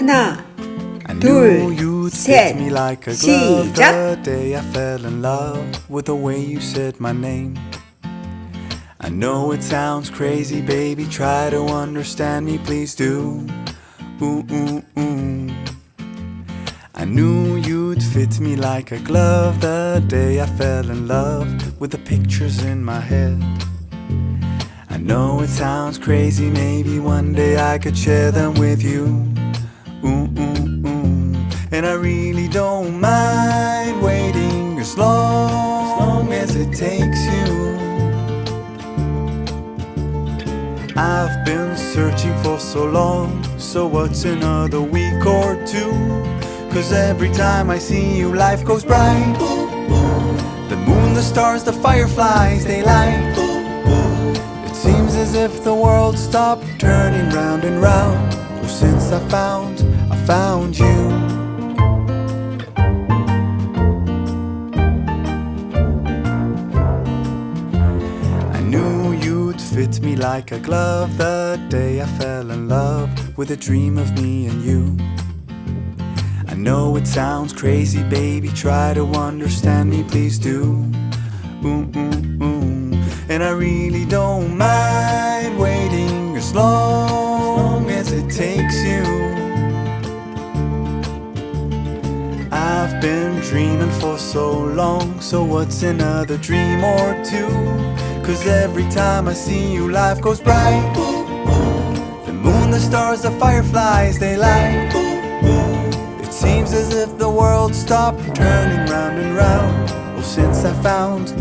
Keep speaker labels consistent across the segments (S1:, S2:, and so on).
S1: 하나, 둘, 셋, 시작!
S2: The day I fell in love with the way you said my name. I know it sounds crazy, baby, try to understand me, please do. Ooh, ooh, ooh. I knew you'd fit me like a glove the day I fell in love with the pictures in my head. I know it sounds crazy, maybe one day I could share them with you. Ooh, ooh, ooh. And I really don't mind waiting as long as it takes you. I've been searching for so long, so what's another week or two? 'Cause every time I see you, life goes bright. The moon, the stars, the fireflies, they light. It seems as if the world stopped turning round and round. Oh, since I found you. I knew you'd fit me like a glove the day I fell in love with a dream of me and you. I know it sounds crazy, baby, try to understand me, please do. Ooh, ooh, ooh. And I really don't mind waiting as long as it takes you. I've been dreaming for so long, so what's another dream or two? 'Cause every time I see you, life goes bright. The moon, the stars, the fireflies, they light. It seems as if the world stopped turning round and round. Oh, since I found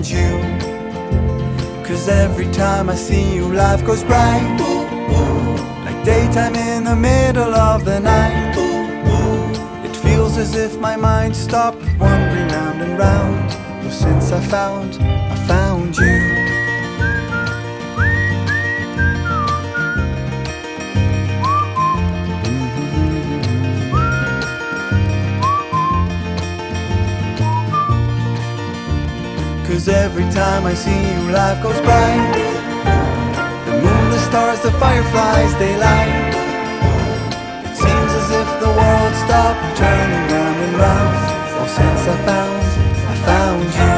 S2: you. 'Cause every time I see you, life goes bright. Like daytime in the middle of the night. It feels as if my mind stopped wandering round and round. Oh, since I found you. 'Cause every time I see you, life goes bright. The moon, the stars, the fireflies, they light. It seems as if the world stopped turning round and round. Oh, since I found you.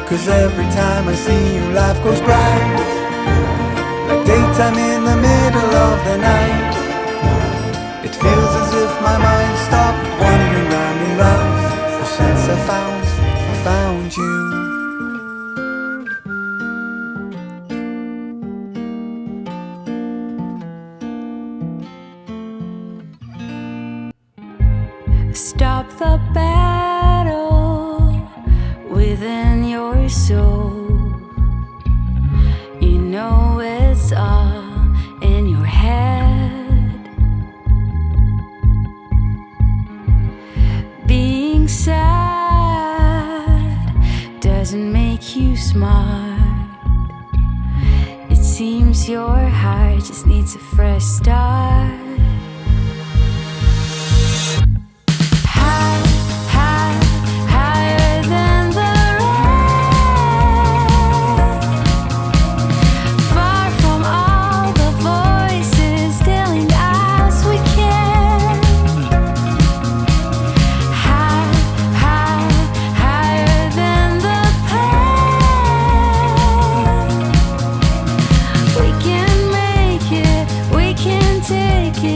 S2: 'Cause every time I see you, life goes bright. Like daytime in the middle of the night. It feels as if my mind stopped wandering round and round. Oh, since I found you.
S3: Stop the battle within your soul. You know it's all in your head. Being sad doesn't make you smart. It seems your heart just needs a fresh start. High, high, higher than the rain. Far from all the voices telling us we can't. High, high, higher than the pain. We can make it, we can take it.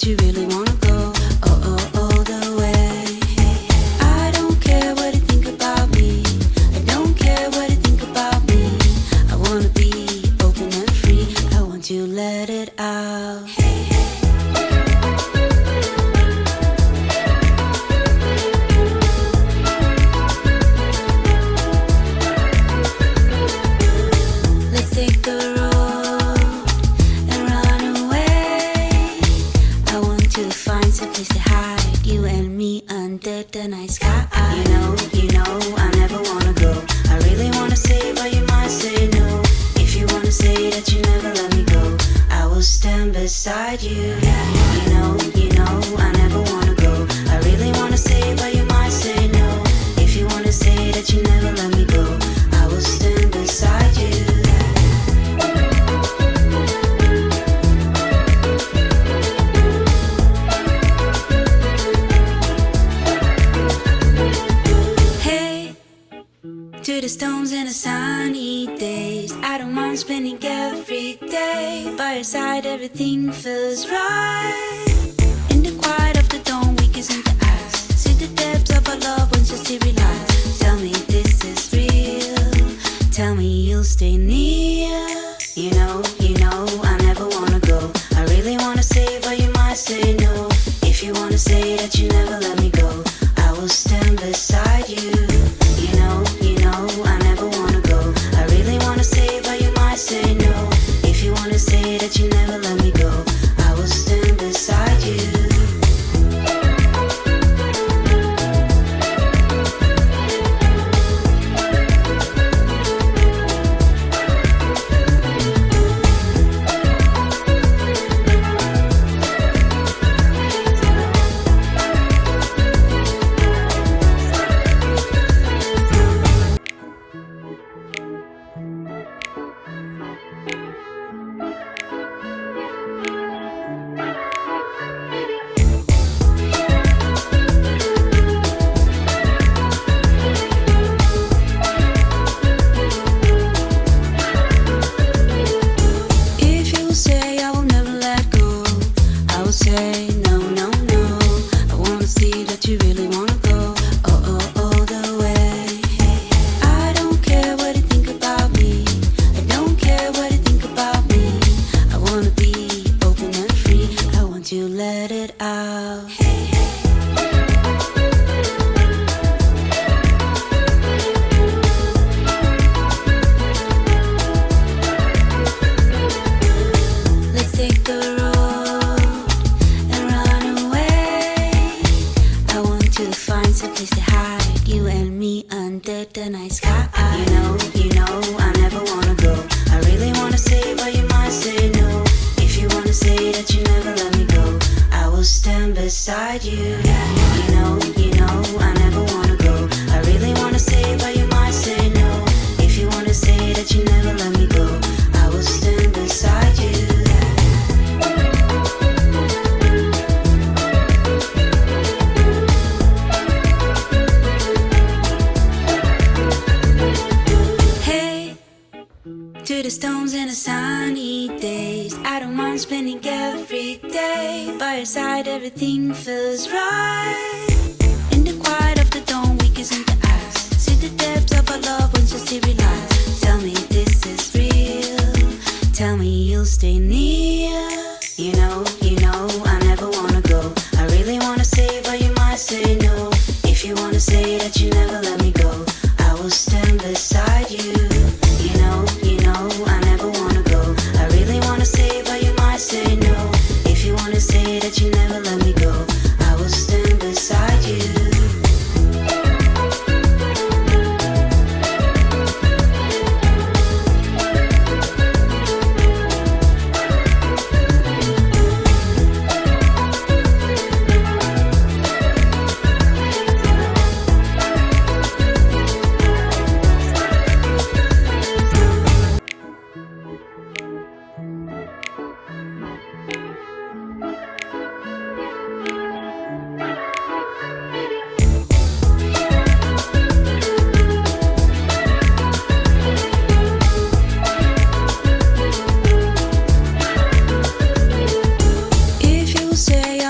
S3: that you really wanna go all the way. I don't care what you think about me. I don't care what you think about me. I wanna be open and free. I want you to let it out. Let's take the road and run away. I want to find some place to hide, you and me under the night sky. You know, I never wanna go. I really wanna say, but you might say no. If you wanna say that you never let me go, I will stand beside you. You know, I never wanna go. I really wanna say, but you might say no. If you wanna say that you never let me go, I will stand beside you. Hey, to the stones and the sunny days, I don't mind spending every day by your side. Everything feels right. In the quiet of the dawn, we kiss in the eyes. See the depths of our love once you see realize. Tell me this is real. Tell me you'll stay near. You know, I never wanna go. I really wanna say, but you might say no. If you wanna say that you never let me go, I will stand beside you. You know, I never wanna go. I really wanna say, but you might say no. If you wanna say that you never let me go, I will stand beside you. If you say I will never let go, I will say no, no, no. I wanna see that you really wanna go all the way. I don't care what you think about me. I don't care what you think about me. I wanna be open and free. I want you to let it out. Let's take the road and run away. I want to find some place to hide, you and me under the night sky. You know, I never wanna go. I really wanna say, but you might say no. If you wanna say that you never let me go, I will stand beside you. You know, I never wanna go. I really wanna say, but you might say no. If you wanna say that you never let me go, I will stand beside you. Hey, to the stones and the sunny days, I don't mind spending every day by your side. Everything feels right. In the quiet of the dawn, we kiss in the eyes. See the depths of our love once you see realize. Tell me this is real. Tell me you'll stay near. You know, I never wanna go. I really wanna say, but you might say no. If you wanna say that you never let me go, I will stand beside you. You know, I never wanna go. I really wanna say, but you might say no. If you wanna say that you never let me go, I will stand beside you. If you say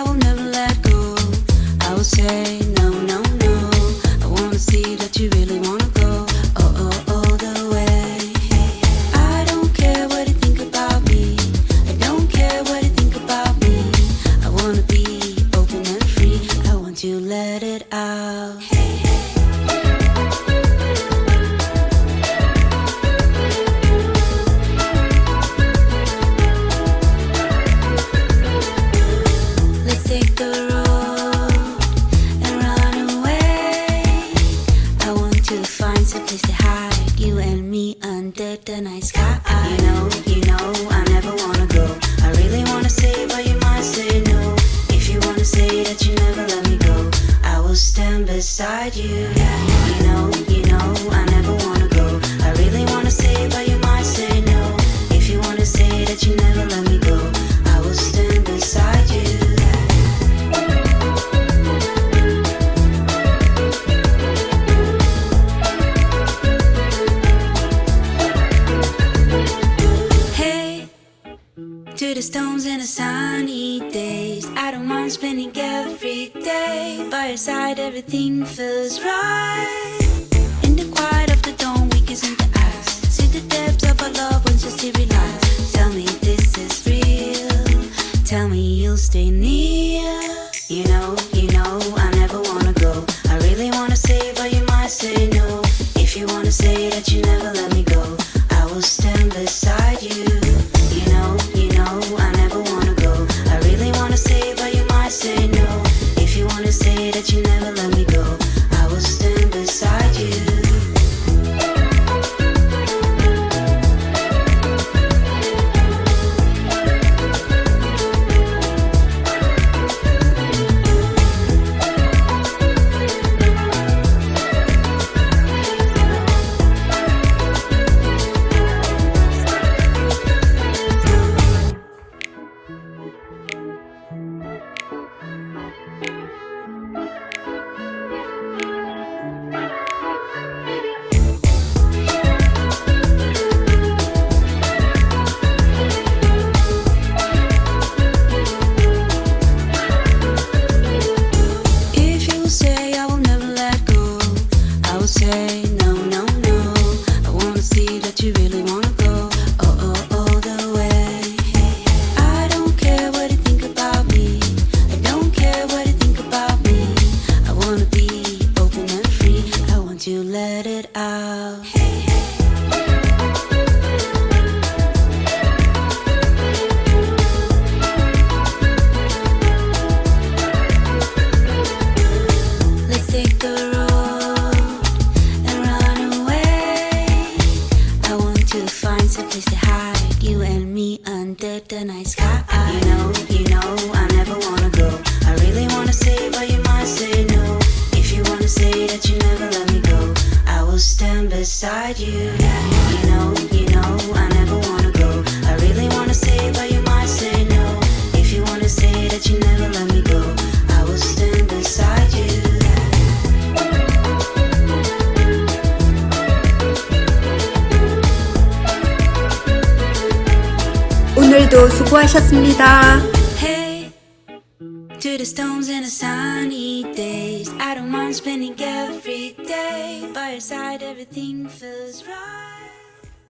S3: say no, no, no. I wanna see that you really wanna go all the way. I don't care what you think about me. I don't care what you think about me. I wanna be open and free. I want to let it out. Let's take the road and run away. I want to find some place to hide, you and me under the night sky. You know, I never wanna go. I really wanna say, but you might say no. If you wanna say that you never let me go, I will stand beside you. You know, I never wanna go. I really wanna say, but you might say no. If you wanna say that you never let me go, I will stand beside you. Hey, to the stones and the sunny days, I don't mind spending every day by your side. Everything feels right. In the quiet of the dawn, we kiss in the eyes. See the depths of our love once just to realize. Tell me this is real. Tell me you'll stay near. You know, I never wanna go. I really wanna say, but you might say no. If you wanna say that you never let me go, I will stand beside you. You know, I never wanna go. I really wanna say, but you might say no. If you wanna say that you never let me go, I will stand beside you. If you say I will never let go, I will say no, no, no. I wanna see that you really wanna go all the way. I don't care what you think about me. I don't care what you think about me. I wanna be open and free. I want to let it out. Let's take the road and run away. I want to find some place to hide, you and me under the night sky. You know, I never wanna go. I really wanna say, but you might say no. If you wanna say that you never let me go, I will stand beside you. You know, I never wanna go. I really wanna say, but you might say no. If you wanna say that you never let me go, I will stand beside you.
S1: 오늘도 수고하셨습니다.
S3: Hey, to the stones and the sunny days, I don't mind spending every day by your side. Everything feels right.